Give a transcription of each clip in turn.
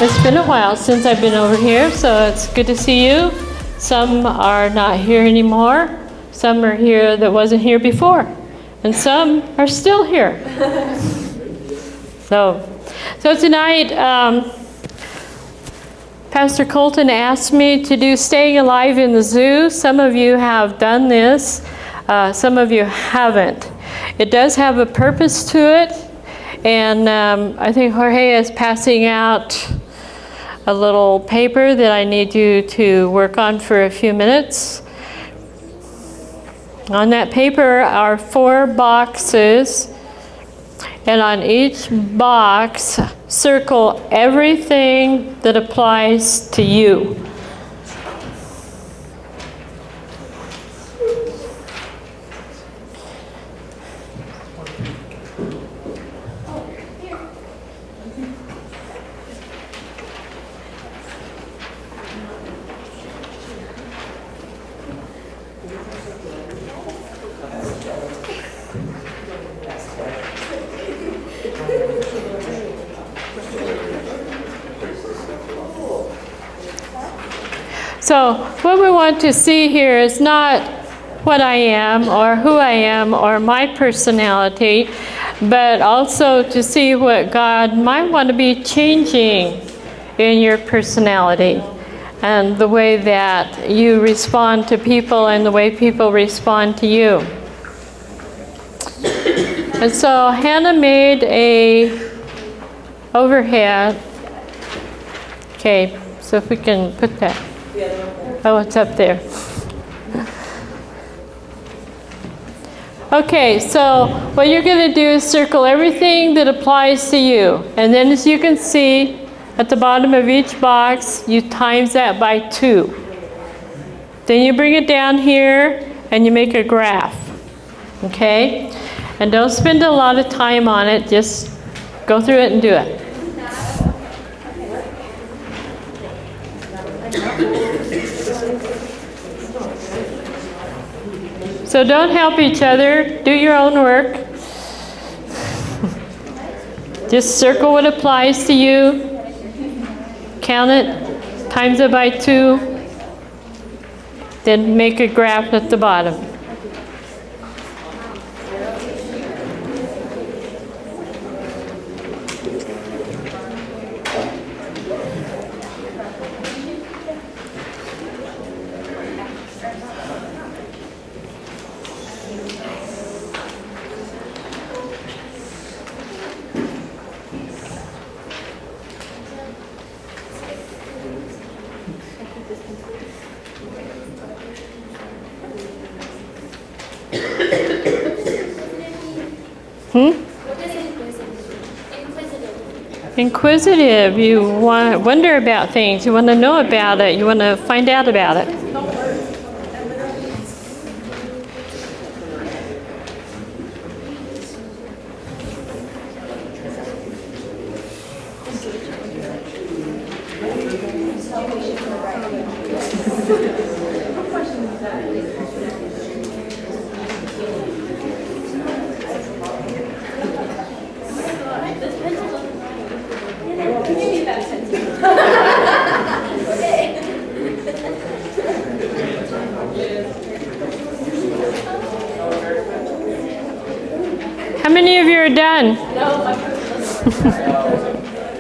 It's been a while since I've been over here, so it's good to see you. Some are not here anymore. Some are here that wasn't here before. And some are still here. So tonight, Pastor Colton asked me to do Staying Alive in the Zoo. Some of you have done this. Some of you haven't. It does have a purpose to it. And I think Jorge is passing out a little paper that I need you to work on for a few minutes. On that paper are 4 boxes, and on each box, circle everything that applies to you. So what we want to see here is not what I am or who I am or my personality, but also to see what God might want to be changing in your personality and the way that you respond to people and the way people respond to you. And so Hannah made a overhead. Okay, so if we can put that. Oh, it's up there. Okay, so what you're going to do is circle everything that applies to you. And then as you can see, at the bottom of each box, you times that by 2. Then you bring it down here and you make a graph. Okay? And don't spend a lot of time on it. Just go through it and do it. So don't help each other. Do your own work. Just circle what applies to you. Count it. Times it by 2. Then make a graph at the bottom. Inquisitive. You want to wonder about things. You want to know about it. You want to find out about it. How many of you are done?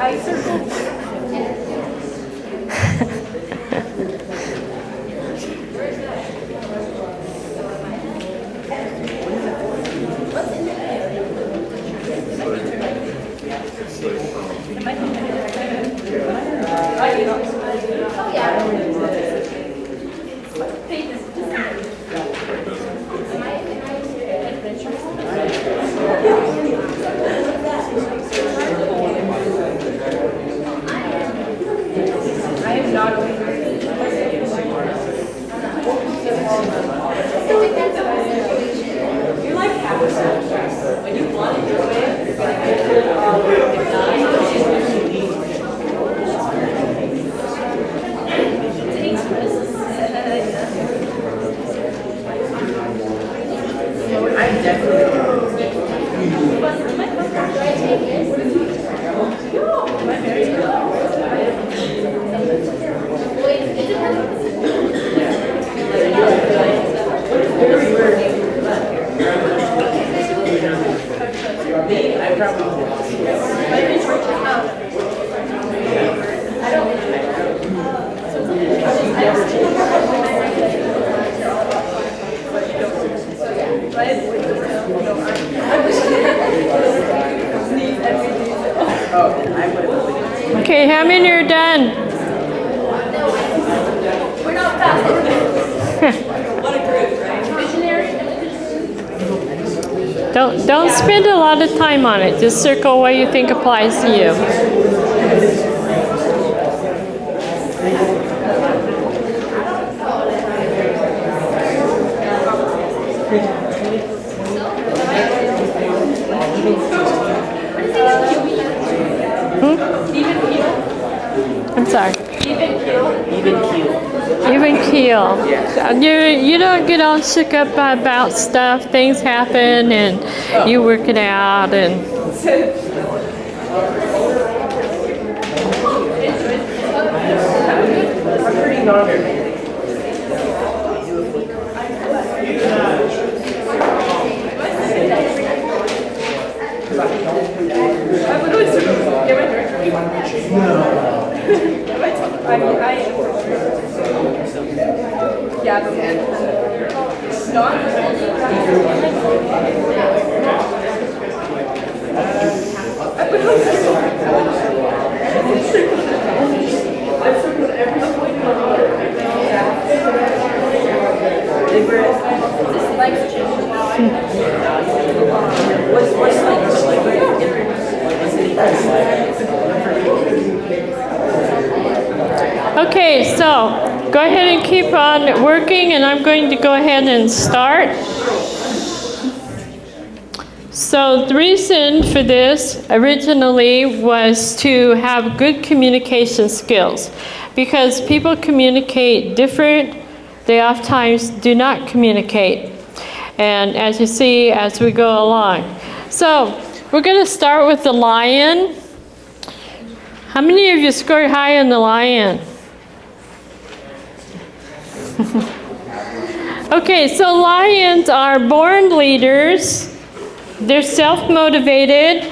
I circled. Okay, how many are done? We're not fast. What a group, right? Visionary. Don't spend a lot of time on it. Just circle what you think applies to you. I'm sorry. Even keel. Even keel. You don't get all shook up about stuff. Things happen, and you work it out. And okay, so go ahead and keep on working, and I'm going to go ahead and start. So the reason for this originally was to have good communication skills, because people communicate different. They oftentimes do not communicate. And as you see, as we go along. So we're going to start with the lion. How many of you scored high on the lion? Okay, so lions are born leaders. They're self-motivated,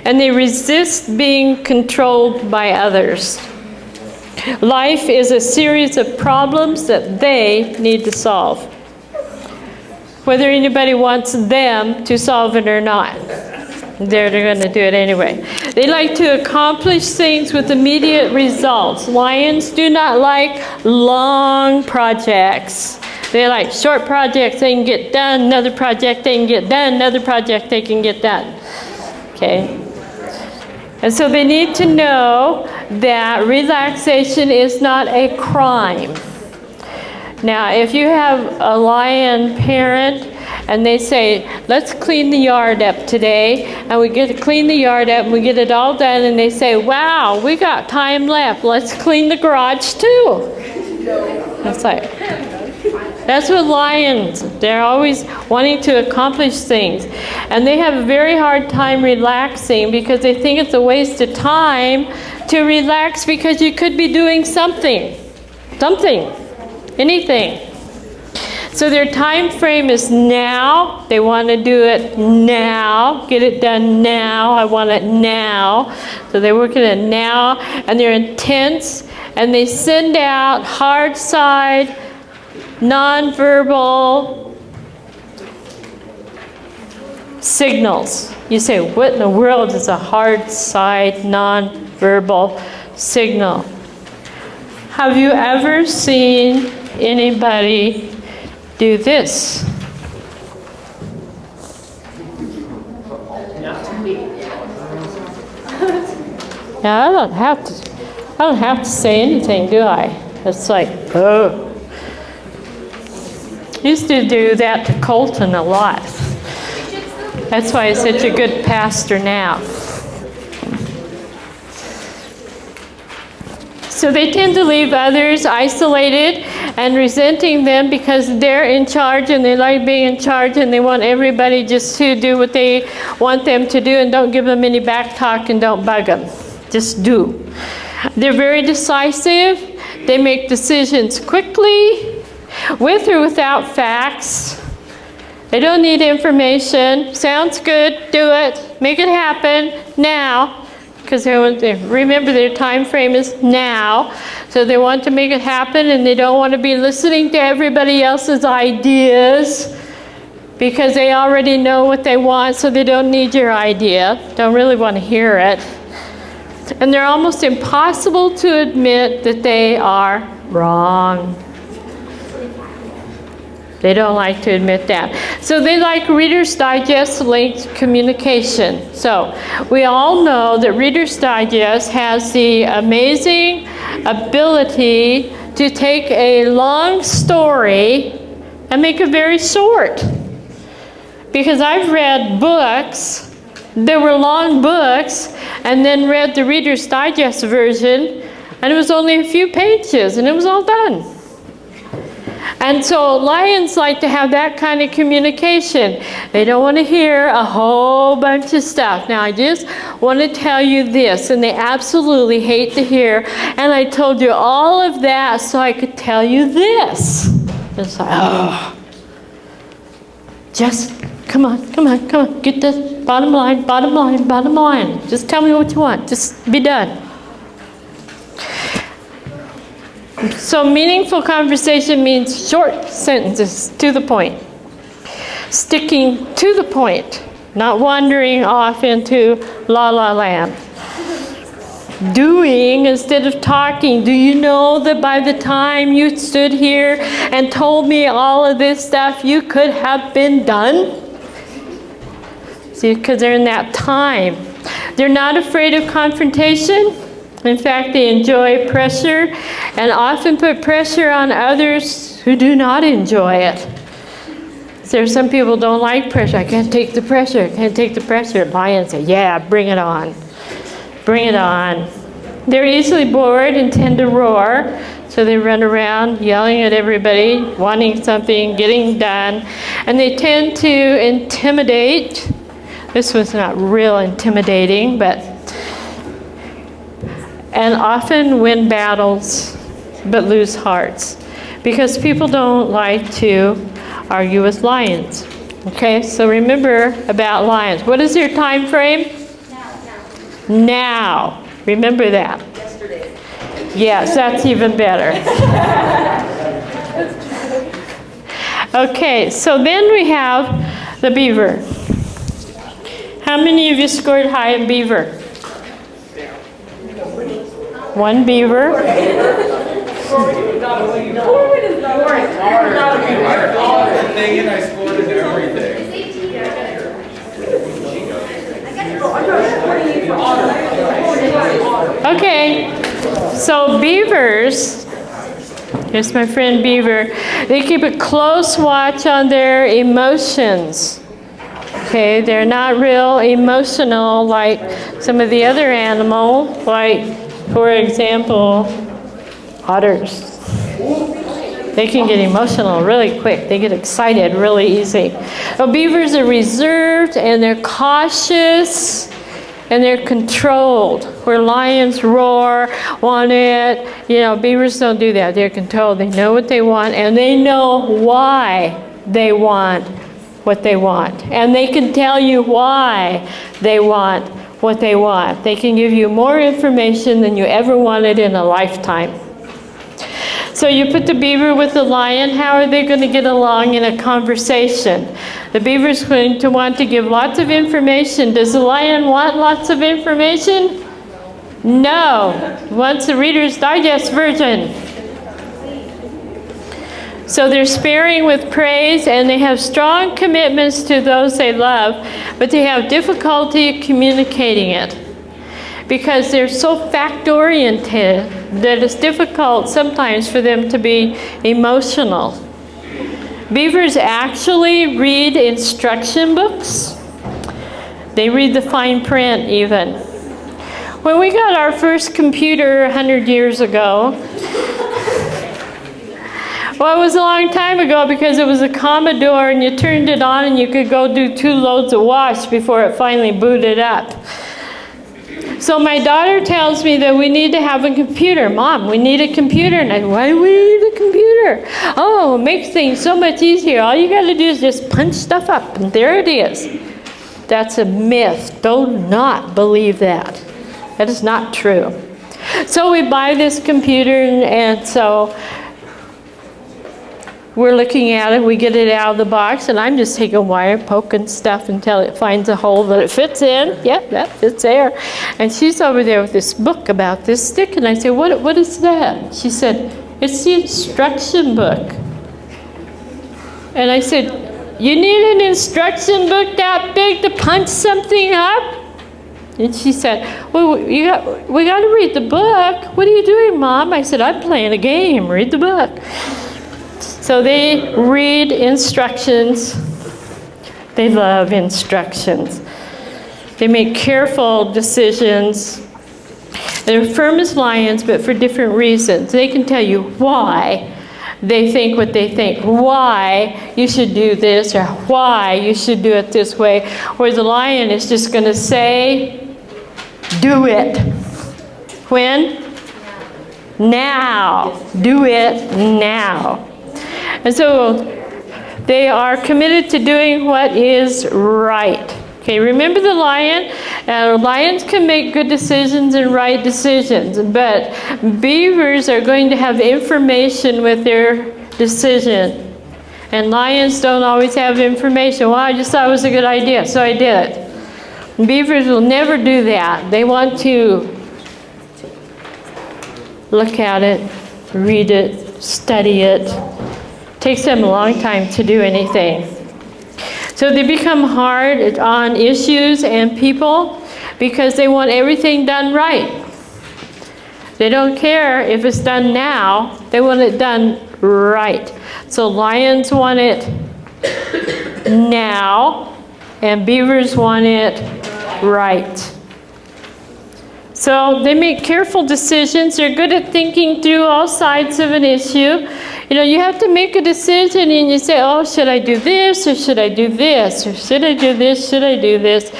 and they resist being controlled by others. Life is a series of problems that they need to solve, whether anybody wants them to solve it or not. They're going to do it anyway. They like to accomplish things with immediate results. Lions do not like long projects. They like short projects they can get done, another project they can get done, another project they can get done. Okay? And so they need to know that relaxation is not a crime. Now, if you have a lion parent and they say, let's clean the yard up today, and we get to clean the yard up and we get it all done, and they say, wow, we got time left, let's clean the garage too. It's like, that's what lions, they're always wanting to accomplish things. And they have a very hard time relaxing because they think it's a waste of time to relax, because you could be doing something, anything. So their time frame is now. They want to do it now, get it done now. I want it now. So they're working it now, and they're intense, and they send out hard side, nonverbal signals. You say, what in the world is a hard side, nonverbal signal? Have you ever seen anybody do this? Now, I don't have to say anything, do I? It's like, oh. Used to do that to Colton a lot. That's why he's such a good pastor now. So they tend to leave others isolated and resenting them because they're in charge, and they like being in charge, and they want everybody just to do what they want them to do, and don't give them any back talk, and don't bug them. Just do. They're very decisive. They make decisions quickly, with or without facts. They don't need information. Sounds good, do it, make it happen now. Because remember, their time frame is now. So they want to make it happen, and they don't want to be listening to everybody else's ideas, because they already know what they want, so they don't need your idea. Don't really want to hear it. And they're almost impossible to admit that they are wrong. They don't like to admit that. So they like Reader's Digest linked communication. So we all know that Reader's Digest has the amazing ability to take a long story and make it very short. Because I've read books, there were long books, and then read the Reader's Digest version, and it was only a few pages, and it was all done. And so lions like to have that kind of communication. They don't want to hear a whole bunch of stuff. Now, I just want to tell you this, and they absolutely hate to hear, and I told you all of that so I could tell you this. It's like, oh, just come on, get the bottom line. Just tell me what you want. Just be done. So meaningful conversation means short sentences, to the point. Sticking to the point, not wandering off into la-la land. Doing instead of talking. Do you know that by the time you stood here and told me all of this stuff, you could have been done? See, because they're in that time. They're not afraid of confrontation. In fact, they enjoy pressure and often put pressure on others who do not enjoy it. There are some people who don't like pressure. I can't take the pressure. Lions say, yeah, bring it on. Bring it on. They're easily bored and tend to roar. So they run around yelling at everybody, wanting something, getting done. And they tend to intimidate. This was not real intimidating, and often win battles, but lose hearts. Because people don't like to argue with lions. Okay, so remember about lions. What is their time frame? Now. Remember that. Yesterday. Yes, that's even better. Okay, so then we have the beaver. How many of you scored high in beaver? One beaver. Okay, so beavers, here's my friend Beaver, they keep a close watch on their emotions. Okay, they're not real emotional like some of the other animals, like, for example, otters. They can get emotional really quick. They get excited really easy. Well, beavers are reserved and they're cautious and they're controlled. Where lions roar, want it, beavers don't do that. They're controlled. They know what they want and they know why they want what they want. And they can tell you why they want what they want. They can give you more information than you ever wanted in a lifetime. So you put the beaver with the lion, how are they going to get along in a conversation? The beaver's going to want to give lots of information. Does the lion want lots of information? No. He wants the Reader's Digest version. So they're sparing with praise and they have strong commitments to those they love, but they have difficulty communicating it because they're so fact-oriented that it's difficult sometimes for them to be emotional. Beavers actually read instruction books. They read the fine print even. When we got our first computer 100 years ago, well, it was a long time ago because it was a Commodore and you turned it on and you could go do 2 loads of wash before it finally booted up. So my daughter tells me that we need to have a computer. Mom, we need a computer. And I said, why do we need a computer? Oh, it makes things so much easier. All you got to do is just punch stuff up and there it is. That's a myth. Do not believe that. That is not true. So we buy this computer and so we're looking at it, we get it out of the box, and I'm just taking wire, poking stuff until it finds a hole that it fits in. Yep, that fits there. And she's over there with this book about this stick, and I say, what is that? She said, it's the instruction book. And I said, you need an instruction book that big to punch something up? And she said, well, we got to read the book. What are you doing, Mom? I said, I'm playing a game. Read the book. So they read instructions. They love instructions. They make careful decisions. They're firm as lions, but for different reasons. They can tell you why they think what they think, why you should do this, or why you should do it this way. Where the lion is just going to say, do it. When? Now. Do it now. And so they are committed to doing what is right. Okay, remember the lion? Lions can make good decisions and right decisions, but beavers are going to have information with their decision. And lions don't always have information. Well, I just thought it was a good idea, so I did it. Beavers will never do that. They want to look at it, read it, study it. Takes them a long time to do anything. So they become hard on issues and people because they want everything done right. They don't care if it's done now. They want it done right. So lions want it now, and beavers want it right. So they make careful decisions. They're good at thinking through all sides of an issue. You know, you have to make a decision and you say, oh, should I do this, or should I do this, or should I do this, should I do this?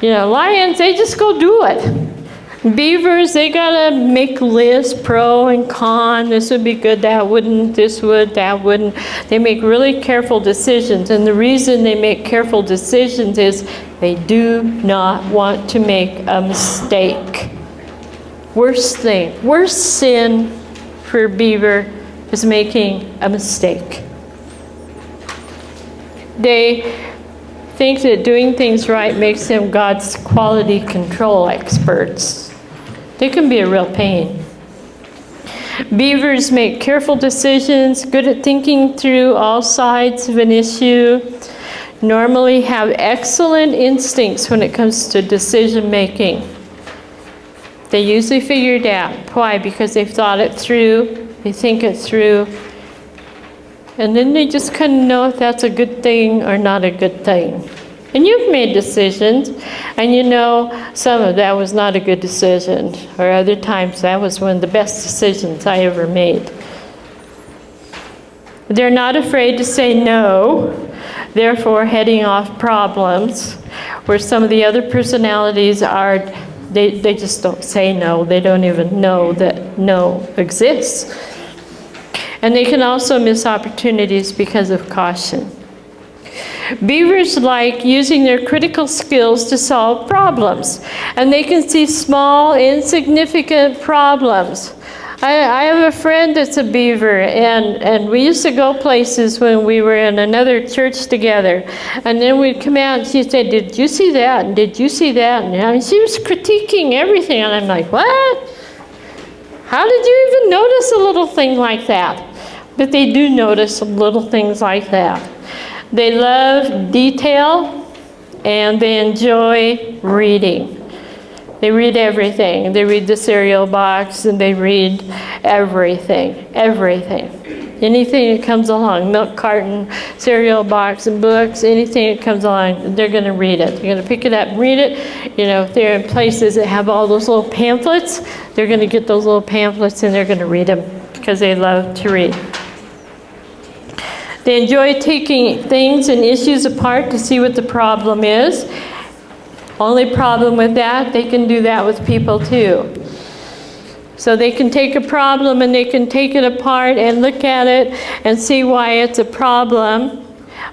You know, lions, they just go do it. Beavers, they gotta make lists, pro and con. This would be good, that wouldn't, this would, that wouldn't. They make really careful decisions, and the reason they make careful decisions is they do not want to make a mistake. Worst sin for a beaver is making a mistake. They think that doing things right makes them God's quality control experts. They can be a real pain. Beavers make careful decisions, good at thinking through all sides of an issue, normally have excellent instincts when it comes to decision making. They usually figure it out. Why? Because they've thought it through. They think it through. And then they just kind of know if that's a good thing or not a good thing. And you've made decisions, and you know some of that was not a good decision, or other times that was one of the best decisions I ever made. They're not afraid to say no, therefore heading off problems, where some of the other personalities are, they just don't say no. They don't even know that no exists. And they can also miss opportunities because of caution. Beavers like using their critical skills to solve problems. And they can see small, insignificant problems. I have a friend that's a beaver, and we used to go places when we were in another church together. And then we'd come out and she'd say, did you see that? And did you see that? And I mean, she was critiquing everything. And I'm like, what? How did you even notice a little thing like that? But they do notice little things like that. They love detail, and they enjoy reading. They read everything. They read the cereal box, and they read everything, everything. Anything that comes along, milk carton, cereal box, and books, anything that comes along, they're going to read it. They're going to pick it up and read it. You know, if they're in places that have all those little pamphlets, they're going to get those little pamphlets, and they're going to read them because they love to read. They enjoy taking things and issues apart to see what the problem is. Only problem with that, they can do that with people too. So they can take a problem and they can take it apart and look at it and see why it's a problem,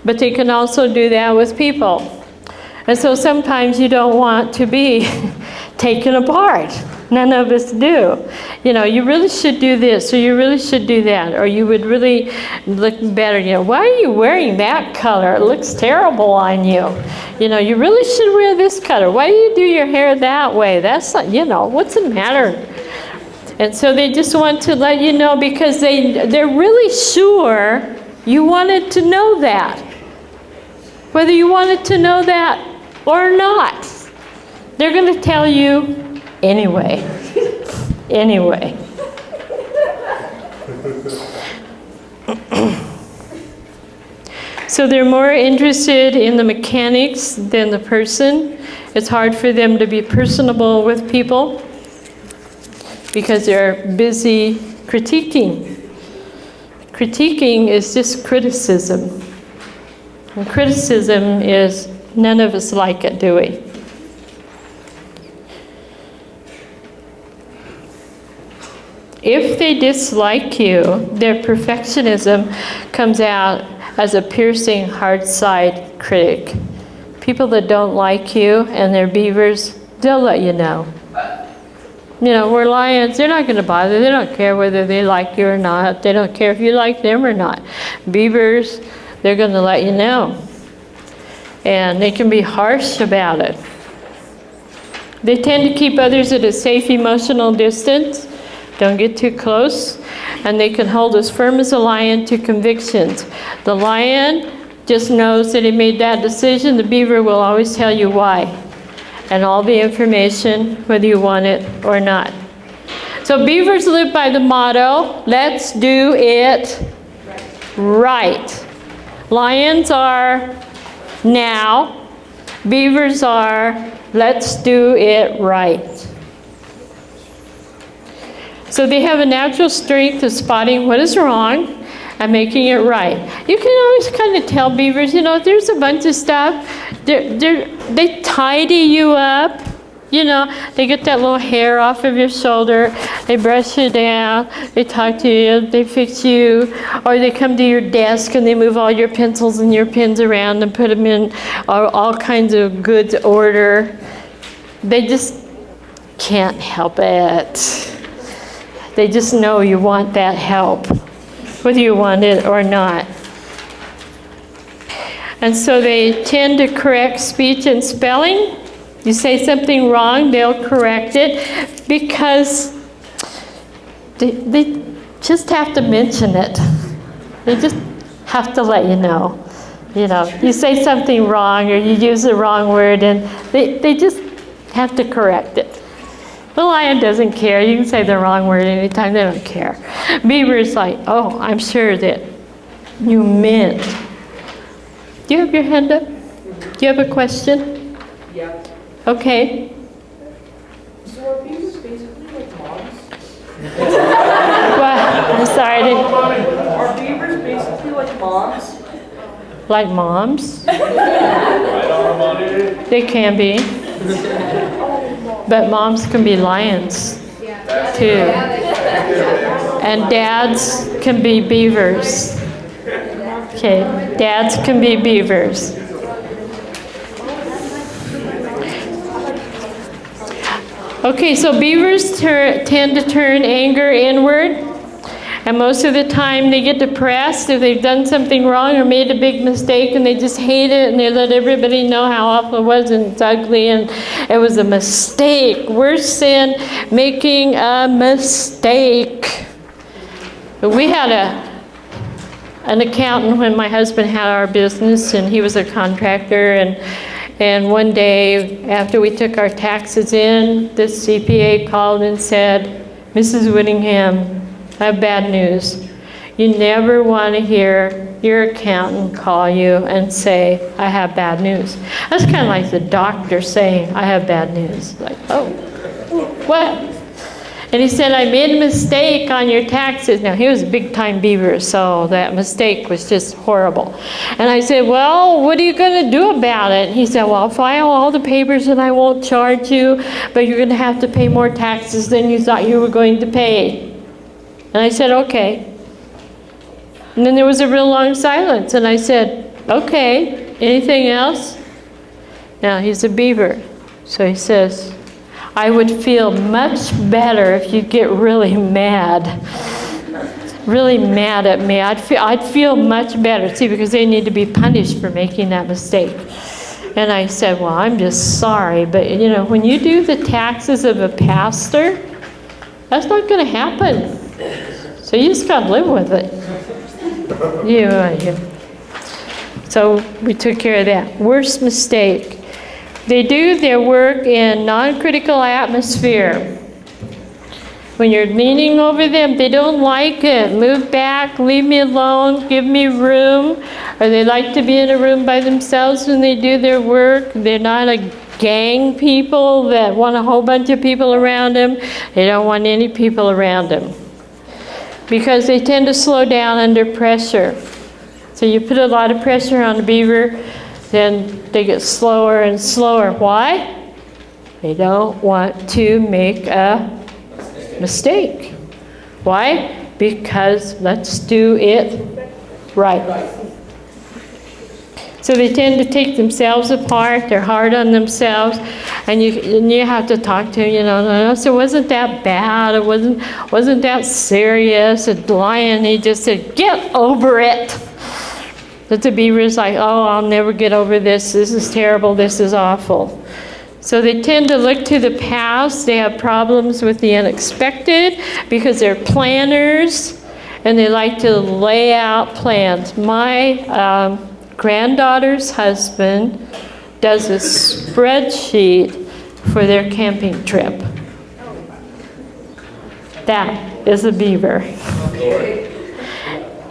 but they can also do that with people. And so sometimes you don't want to be taken apart. None of us do. You know, you really should do this, or you really should do that, or you would really look better. You know, why are you wearing that color? It looks terrible on you. You know, you really should wear this color. Why do you do your hair that way? That's not, you know, what's the matter? And so they just want to let you know because they're really sure you wanted to know that. Whether you wanted to know that or not, they're going to tell you anyway. Anyway. So they're more interested in the mechanics than the person. It's hard for them to be personable with people because they're busy critiquing. Critiquing is just criticism. And criticism is, none of us like it, do we? If they dislike you, their perfectionism comes out as a piercing, hard-side critic. People that don't like you and they're beavers, they'll let you know. You know, we're lions, they're not going to bother. They don't care whether they like you or not. They don't care if you like them or not. Beavers, they're going to let you know. And they can be harsh about it. They tend to keep others at a safe emotional distance. Don't get too close. And they can hold as firm as a lion to convictions. The lion just knows that he made that decision. The beaver will always tell you why. And all the information, whether you want it or not. So beavers live by the motto, let's do it right. Lions are now. Beavers are, let's do it right. So they have a natural strength of spotting what is wrong and making it right. You can always kind of tell beavers, you know, there's a bunch of stuff. They tidy you up. You know, they get that little hair off of your shoulder. They brush you down. They talk to you. They fix you. Or they come to your desk and they move all your pencils and your pens around and put them in all kinds of good order. They just can't help it. They just know you want that help, whether you want it or not. And so they tend to correct speech and spelling. You say something wrong, they'll correct it because they just have to mention it. They just have to let you know. You know, you say something wrong or you use the wrong word and they just have to correct it. The lion doesn't care. You can say the wrong word anytime. They don't care. Beaver is like, oh, I'm sure that you meant. Do you have your hand up? Do you have a question? Yeah. Okay. So are beavers basically like moms? What? I'm sorry. Are beavers basically like moms? Like moms? They can be. But moms can be lions, too. And dads can be beavers. Okay, dads can be beavers. Okay, so beavers tend to turn anger inward. And most of the time they get depressed if they've done something wrong or made a big mistake and they just hate it and they let everybody know how awful it was and it's ugly and it was a mistake. Worse than making a mistake. We had an accountant when my husband had our business and he was a contractor and one day after we took our taxes in, the CPA called and said, Mrs. Whittingham, I have bad news. You never want to hear your accountant call you and say, I have bad news. That's kind of like the doctor saying, I have bad news. Like, oh, what? And he said, I made a mistake on your taxes. Now, he was a big-time beaver, so that mistake was just horrible. And I said, well, what are you going to do about it? And he said, well, I'll file all the papers and I won't charge you, but you're going to have to pay more taxes than you thought you were going to pay. And I said, okay. And then there was a real long silence. And I said, okay, anything else? Now, he's a beaver. So he says, I would feel much better if you get really mad at me. I'd feel much better. See, because they need to be punished for making that mistake. And I said, well, I'm just sorry. But, you know, when you do the taxes of a pastor, that's not going to happen. So you just got to live with it. So we took care of that. Worst mistake. They do their work in non-critical atmosphere. When you're leaning over them, they don't like it. Move back, leave me alone, give me room. Or they like to be in a room by themselves when they do their work. They're not a gang people that want a whole bunch of people around them. They don't want any people around them. Because they tend to slow down under pressure. So you put a lot of pressure on a beaver, then they get slower and slower. Why? They don't want to make a mistake. Why? Because let's do it right. So they tend to take themselves apart. They're hard on themselves, and you have to talk to them. You know, no, so it wasn't that bad. It wasn't that serious. A lion, he just said, "Get over it." But the beaver's like, "Oh, I'll never get over this. This is terrible. This is awful." So they tend to look to the past. They have problems with the unexpected because they're planners, and they like to lay out plans. My granddaughter's husband does a spreadsheet for their camping trip. That is a beaver.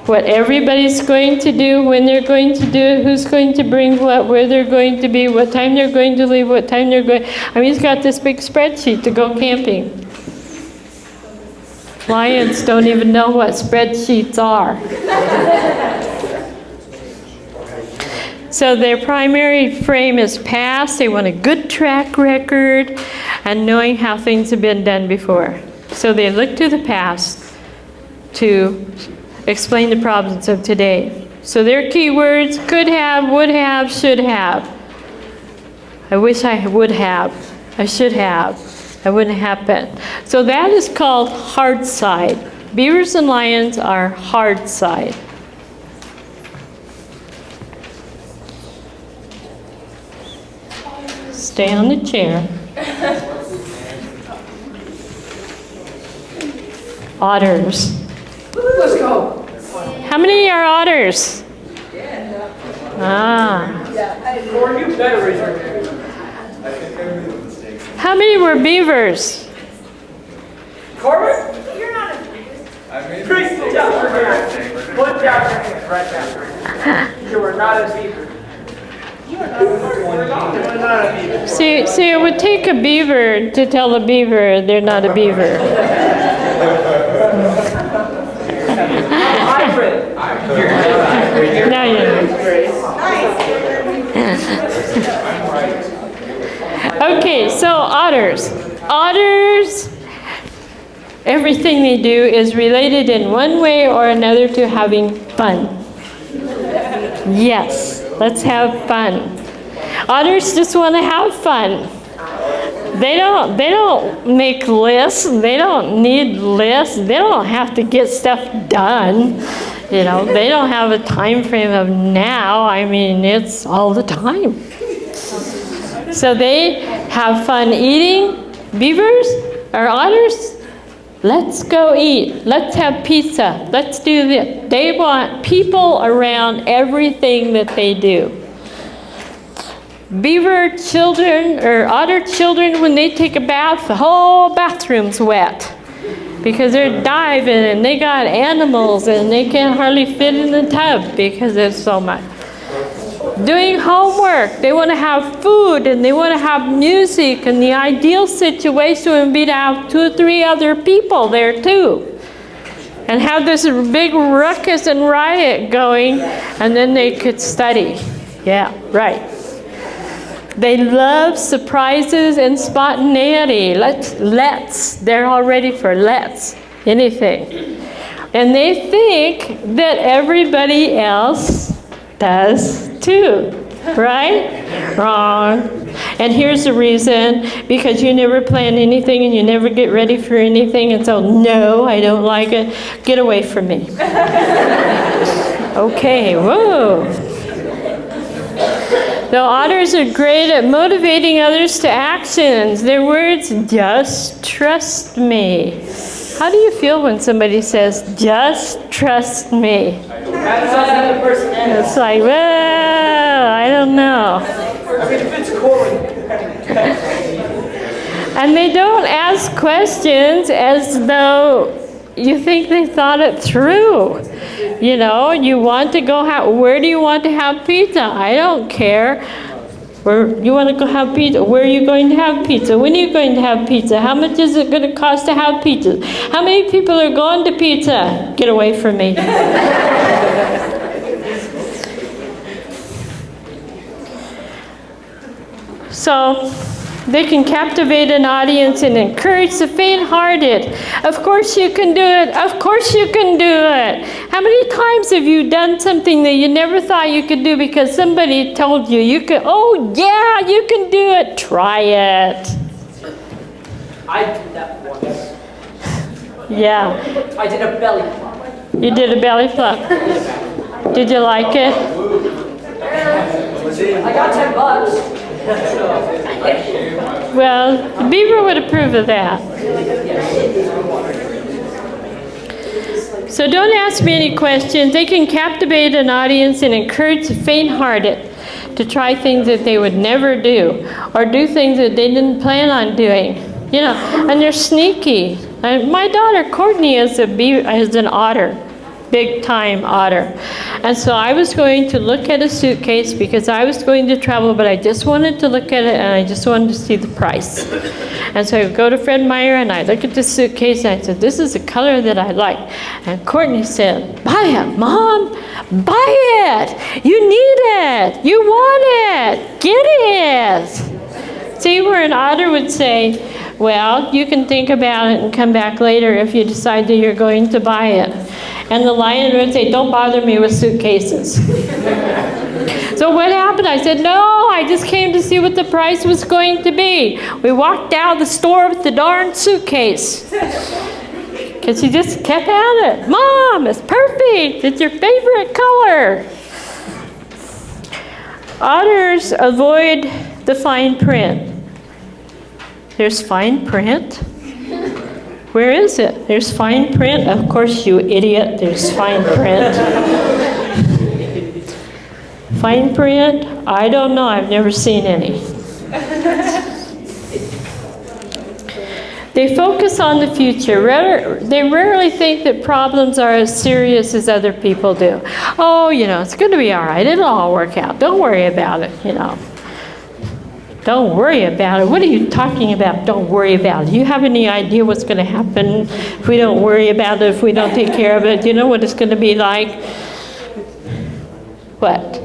What everybody's going to do, when they're going to do it, who's going to bring what, where they're going to be, what time they're going to leave, what time they're going. I mean, he's got this big spreadsheet to go camping. Lions don't even know what spreadsheets are. So their primary frame is past. They want a good track record and knowing how things have been done before. So they look to the past to explain the problems of today. So their key words: could have, would have, should have. I wish I would have. I should have. That wouldn't happen. So that is called hard side. Beavers and lions are hard side. Stay on the chair. Otters. Let's go. How many are otters? Ah. Or you better raise your hand. How many were beavers? Corbin? You're not a beaver. Put down your hand. Put down your hand right now. You are not a beaver. You are not a beaver. See, it would take a beaver to tell a beaver they're not a beaver. Now you know. Okay, so otters. Otters, everything they do is related in one way or another to having fun. Yes, let's have fun. Otters just want to have fun. They don't make lists. They don't need lists. They don't have to get stuff done. You know, they don't have a time frame of now. I mean, it's all the time. So they have fun eating. Beavers or otters, let's go eat. Let's have pizza. Let's do this. They want people around everything that they do. Beaver children or otter children, when they take a bath, the whole bathroom's wet because they're diving and they got animals and they can't hardly fit in the tub because there's so much. Doing homework, they want to have food and they want to have music, and the ideal situation would be to have 2 or 3 other people there too and have this big ruckus and riot going, and then they could study. Yeah, right. They love surprises and spontaneity. Let's. They're all ready for let's. Anything. And they think that everybody else does too. Right? Wrong. And here's the reason, because you never plan anything and you never get ready for anything, and so, no, I don't like it. Get away from me. Okay, whoa. The otters are great at motivating others to actions. Their words, just trust me. How do you feel when somebody says, just trust me? It's like, well, I don't know. And they don't ask questions as though you think they thought it through. You know, you want to go where do you want to have pizza? I don't care. Where you want to go have pizza? Where are you going to have pizza? When are you going to have pizza? How much is it going to cost to have pizza? How many people are going to pizza? Get away from me. So they can captivate an audience and encourage the faint-hearted. Of course you can do it. Of course you can do it. How many times have you done something that you never thought you could do because somebody told you you could? Oh yeah, you can do it. Try it. I did that once. Yeah. I did a belly flop. You did a belly flop. Did you like it? I got $10. Well, the Beaver would approve of that. So don't ask me any questions. They can captivate an audience and encourage the faint-hearted to try things that they would never do, or do things that they didn't plan on doing. You know, and they're sneaky. My daughter Courtney is an otter. Big-time otter. And so I was going to look at a suitcase because I was going to travel, but I just wanted to look at it and I just wanted to see the price. And so I go to Fred Meyer and I look at the suitcase and I said, this is the color that I like. And Courtney said, buy it, Mom. Buy it. You need it. You want it. Get it. See, where an otter would say, well, you can think about it and come back later if you decide that you're going to buy it. And the lion would say, don't bother me with suitcases. So what happened? I said, no, I just came to see what the price was going to be. We walked out of the store with the darn suitcase. Because she just kept at it. Mom, it's perfect. It's your favorite color. Otters avoid the fine print. There's fine print? Where is it? There's fine print? Of course, you idiot. There's fine print. Fine print? I don't know. I've never seen any. They focus on the future. They rarely think that problems are as serious as other people do. Oh, you know, it's going to be all right. It'll all work out. Don't worry about it, you know. Don't worry about it. What are you talking about? Don't worry about it. Do you have any idea what's going to happen if we don't worry about it, if we don't take care of it? Do you know what it's going to be like? What?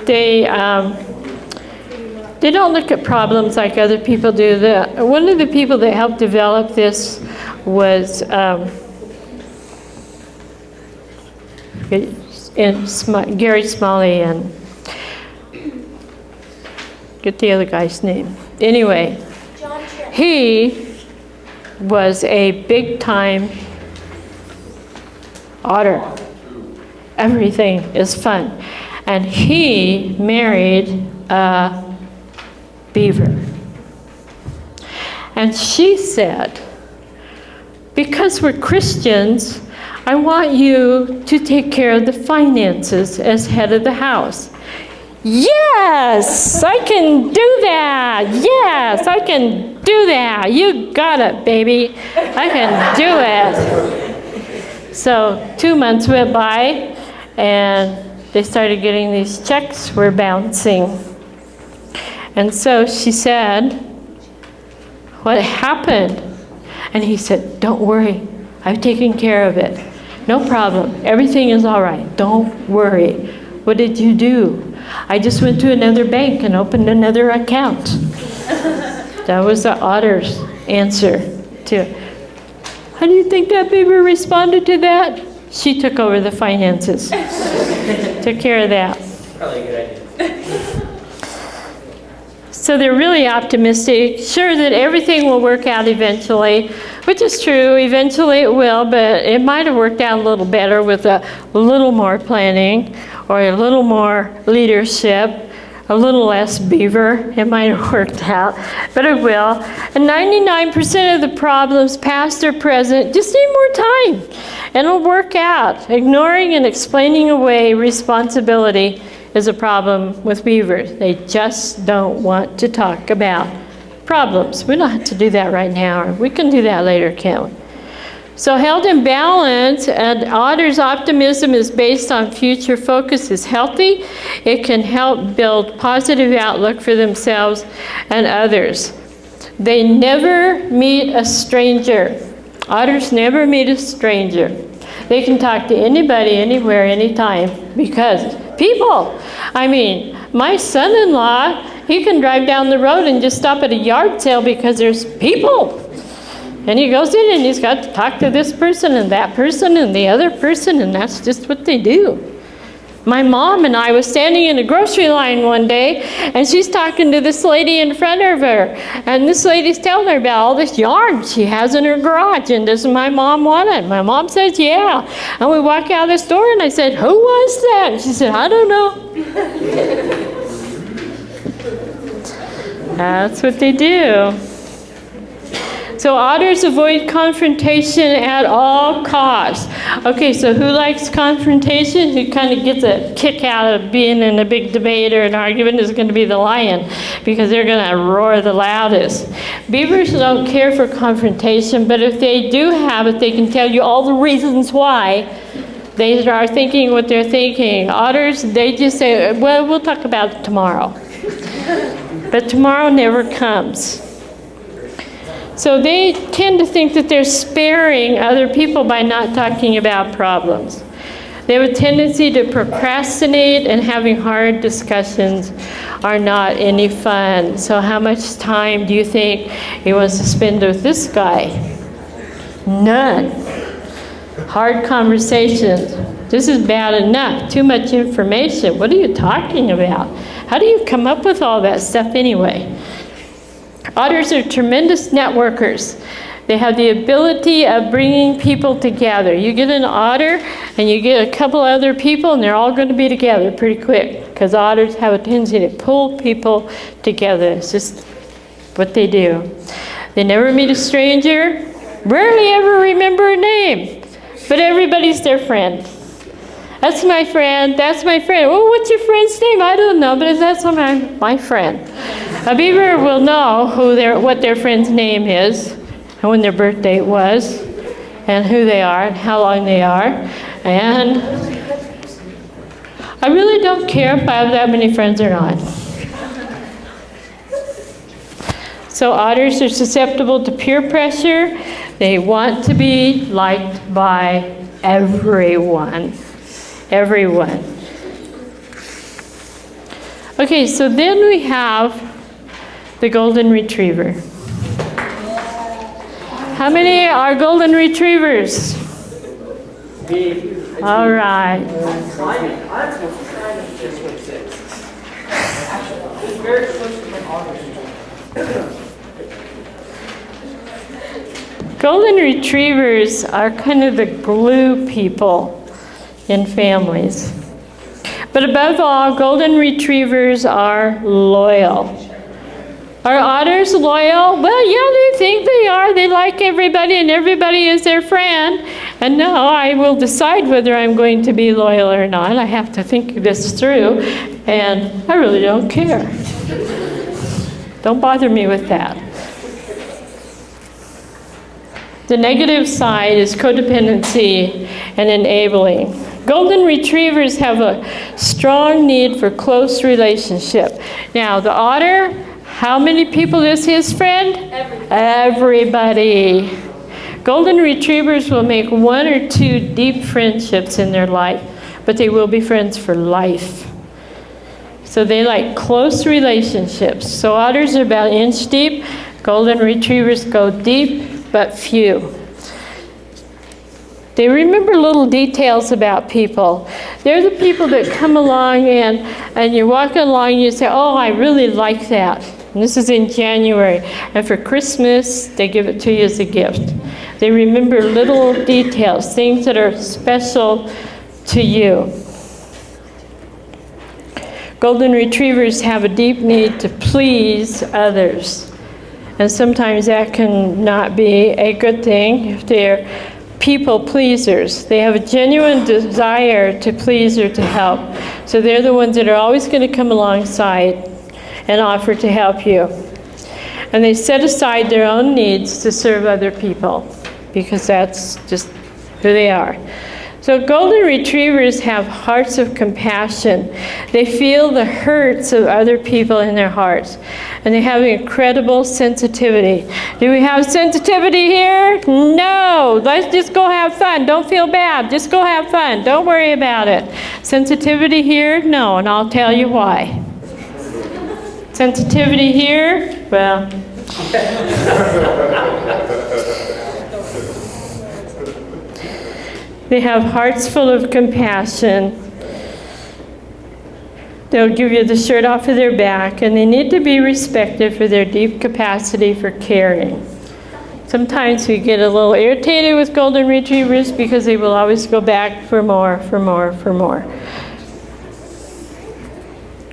They don't look at problems like other people do. One of the people that helped develop this was Gary Smalley, and get the other guy's name. Anyway, he was a big-time otter. Everything is fun. And he married a beaver. And she said, because we're Christians, I want you to take care of the finances as head of the house. Yes, I can do that. Yes, I can do that. You got it, baby. I can do it. So 2 months went by, and they started getting these checks were bouncing. And so she said, what happened? And he said, don't worry. I've taken care of it. No problem. Everything is all right. Don't worry. What did you do? I just went to another bank and opened another account. That was the Otter's answer to it. How do you think that beaver responded to that? She took over the finances. Took care of that. Probably a good idea. So they're really optimistic, sure that everything will work out eventually, which is true. Eventually it will, but it might have worked out a little better with a little more planning or a little more leadership, a little less beaver. It might have worked out, but it will. And 99% of the problems, past or present, just need more time, and it'll work out. Ignoring and explaining away responsibility is a problem with beavers. They just don't want to talk about problems. We don't have to do that right now, or we can do that later, can't we? So held in balance, and Otter's optimism is based on future focus is healthy. It can help build positive outlook for themselves and others. They never meet a stranger. Otters never meet a stranger. They can talk to anybody, anywhere, anytime, because people. I mean, my son-in-law, he can drive down the road and just stop at a yard sale because there's people. And he goes in and he's got to talk to this person and that person and the other person, and that's just what they do. My mom and I was standing in a grocery line one day, and she's talking to this lady in front of her. And this lady's telling her about all this yarn she has in her garage, and does my mom want it? My mom says, yeah. And we walk out the store, and I said, who was that? And she said, I don't know. That's what they do. So otters avoid confrontation at all costs. Okay, so who likes confrontation? Who kind of gets a kick out of being in a big debate or an argument is going to be the lion, because they're going to roar the loudest. Beavers don't care for confrontation, but if they do have it, they can tell you all the reasons why they are thinking what they're thinking. Otters, they just say, well, we'll talk about it tomorrow. But tomorrow never comes. So they tend to think that they're sparing other people by not talking about problems. They have a tendency to procrastinate, and having hard discussions are not any fun. So how much time do you think he wants to spend with this guy? None. Hard conversations. This is bad enough. Too much information. What are you talking about? How do you come up with all that stuff anyway? Otters are tremendous networkers. They have the ability of bringing people together. You get an otter and you get a couple other people, and they're all going to be together pretty quick, because otters have a tendency to pull people together. It's just what they do. They never meet a stranger, rarely ever remember a name, but everybody's their friend. That's my friend, that's my friend. Well, what's your friend's name? I don't know, but that's my friend. A beaver will know what their friend's name is, and when their birth date was, and who they are, and how long they are. And I really don't care if I have that many friends or not. So otters are susceptible to peer pressure. They want to be liked by everyone. Everyone. Okay, so then we have the golden retriever. How many are golden retrievers? All right. Golden retrievers are kind of the glue people in families. But above all, golden retrievers are loyal. Are otters loyal? Well, yeah, they think they are. They like everybody, and everybody is their friend. And now I will decide whether I'm going to be loyal or not. I have to think this through, and I really don't care. Don't bother me with that. The negative side is codependency and enabling. Golden retrievers have a strong need for close relationship. Now, the otter, how many people is his friend? Everybody. Golden retrievers will make 1 or 2 deep friendships in their life, but they will be friends for life. So they like close relationships. So otters are about inch deep. Golden retrievers go deep, but few. They remember little details about people. They're the people that come along and you're walking along and you say, oh, I really like that. And this is in January. And for Christmas, they give it to you as a gift. They remember little details, things that are special to you. Golden retrievers have a deep need to please others. And sometimes that can not be a good thing if they're people pleasers. They have a genuine desire to please or to help. So they're the ones that are always going to come alongside and offer to help you. And they set aside their own needs to serve other people because that's just who they are. So golden retrievers have hearts of compassion. They feel the hurts of other people in their hearts. And they have incredible sensitivity. Do we have sensitivity here? No. Let's just go have fun. Don't feel bad. Just go have fun. Don't worry about it. Sensitivity here? No. And I'll tell you why. Sensitivity here? Well. They have hearts full of compassion. They'll give you the shirt off of their back, and they need to be respected for their deep capacity for caring. Sometimes we get a little irritated with golden retrievers because they will always go back for more, for more, for more.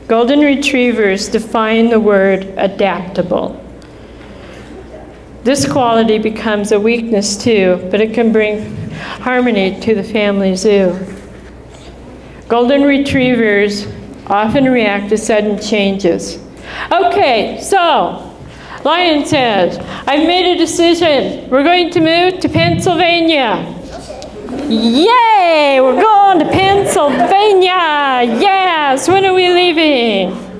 Golden retrievers define the word adaptable. This quality becomes a weakness too, but it can bring harmony to the family zoo. Golden retrievers often react to sudden changes. Okay, so Lion says, I've made a decision. We're going to move to Pennsylvania. Yay! We're going to Pennsylvania! Yes! When are we leaving?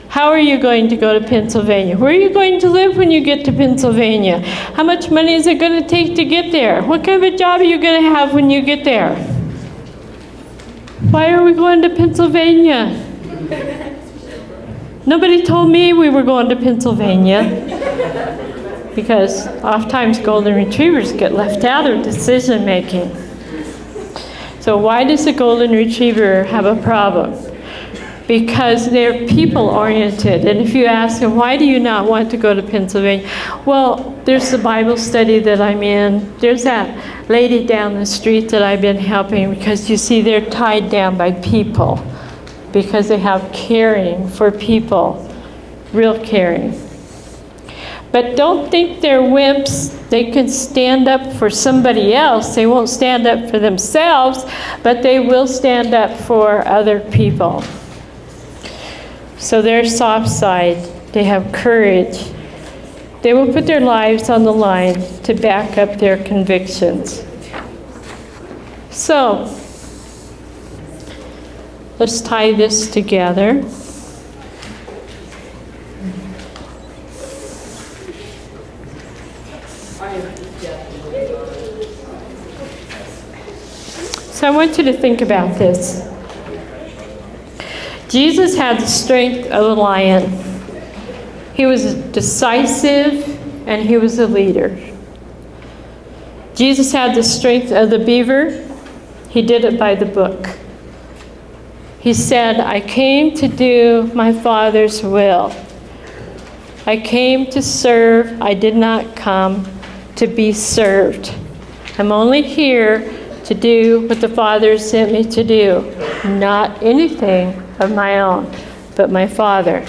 How are you going to go to Pennsylvania? Where are you going to live when you get to Pennsylvania? How much money is it going to take to get there? What kind of a job are you going to have when you get there? Why are we going to Pennsylvania? Nobody told me we were going to Pennsylvania. Because oftentimes golden retrievers get left out of decision making. So why does a golden retriever have a problem? Because they're people-oriented. And if you ask them, why do you not want to go to Pennsylvania? Well, there's the Bible study that I'm in. There's that lady down the street that I've been helping because, you see, they're tied down by people because they have caring for people, real caring. But don't think they're wimps. They can stand up for somebody else. They won't stand up for themselves, but they will stand up for other people. So they're soft side. They have courage. They will put their lives on the line to back up their convictions. So let's tie this together. So I want you to think about this. Jesus had the strength of a lion. He was decisive and he was a leader. Jesus had the strength of the beaver. He did it by the book. He said, I came to do my Father's will. I came to serve. I did not come to be served. I'm only here to do what the Father sent me to do, not anything of my own, but my Father.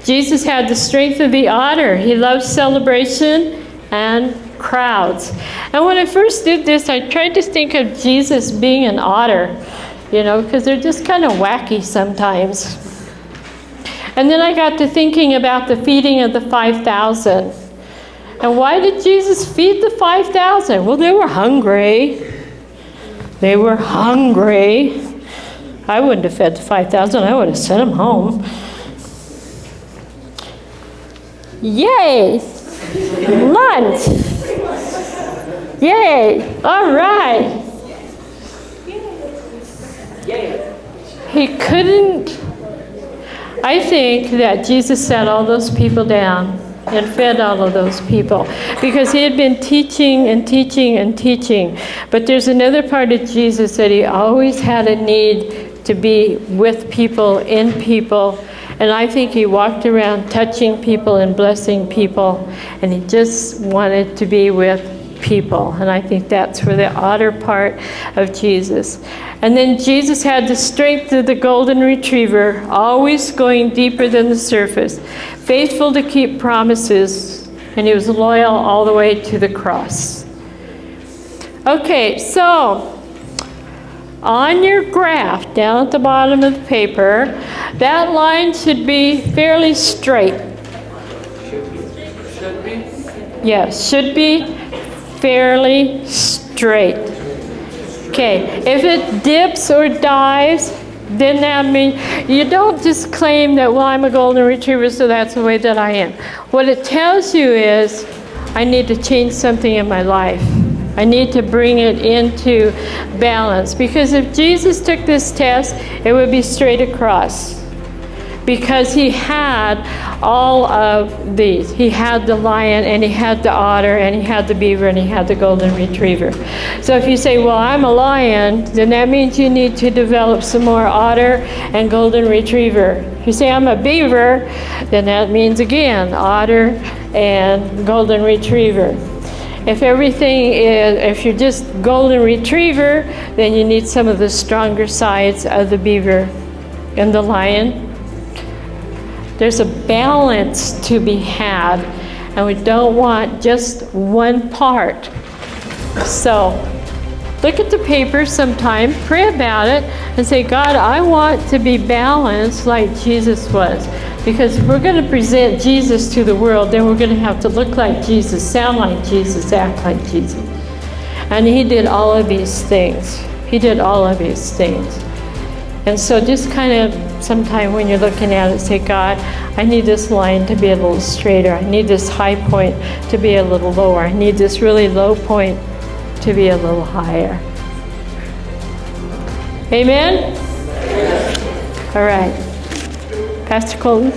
Jesus had the strength of the otter. He loved celebration and crowds. And when I first did this, I tried to think of Jesus being an otter, because they're just kind of wacky sometimes. And then I got to thinking about the feeding of the 5,000. And why did Jesus feed the 5,000? Well, they were hungry. They were hungry. I wouldn't have fed the 5,000. I would have sent them home. Yay! Lunch! Yay! All right. He couldn't. I think that Jesus sat all those people down and fed all of those people, because he had been teaching and teaching and teaching. But there's another part of Jesus that he always had a need to be with people, in people. And I think he walked around touching people and blessing people, and he just wanted to be with people. And I think that's where the otter part of Jesus. And then Jesus had the strength of the golden retriever, always going deeper than the surface, faithful to keep promises, and he was loyal all the way to the cross. Okay, so on your graph down at the bottom of the paper, that line should be fairly straight. Should be? Yes, should be fairly straight. Okay, if it dips or dives, then that means you don't just claim that, well, I'm a golden retriever, so that's the way that I am. What it tells you is, I need to change something in my life. I need to bring it into balance. Because if Jesus took this test, it would be straight across. Because he had all of these. He had the lion, and he had the otter, and he had the beaver, and he had the golden retriever. So if you say, well, I'm a lion, then that means you need to develop some more otter and golden retriever. If you say I'm a beaver, then that means, again, otter and golden retriever. If if you're just golden retriever, then you need some of the stronger sides of the beaver and the lion. There's a balance to be had, and we don't want just one part. So look at the paper sometime, pray about it, and say, God, I want to be balanced like Jesus was. Because if we're going to present Jesus to the world, then we're going to have to look like Jesus, sound like Jesus, act like Jesus. And he did all of these things. He did all of these things. And so just kind of sometime when you're looking at it, say, God, I need this line to be a little straighter. I need this high point to be a little lower. I need this really low point to be a little higher. Amen? All right. Pastor Colton.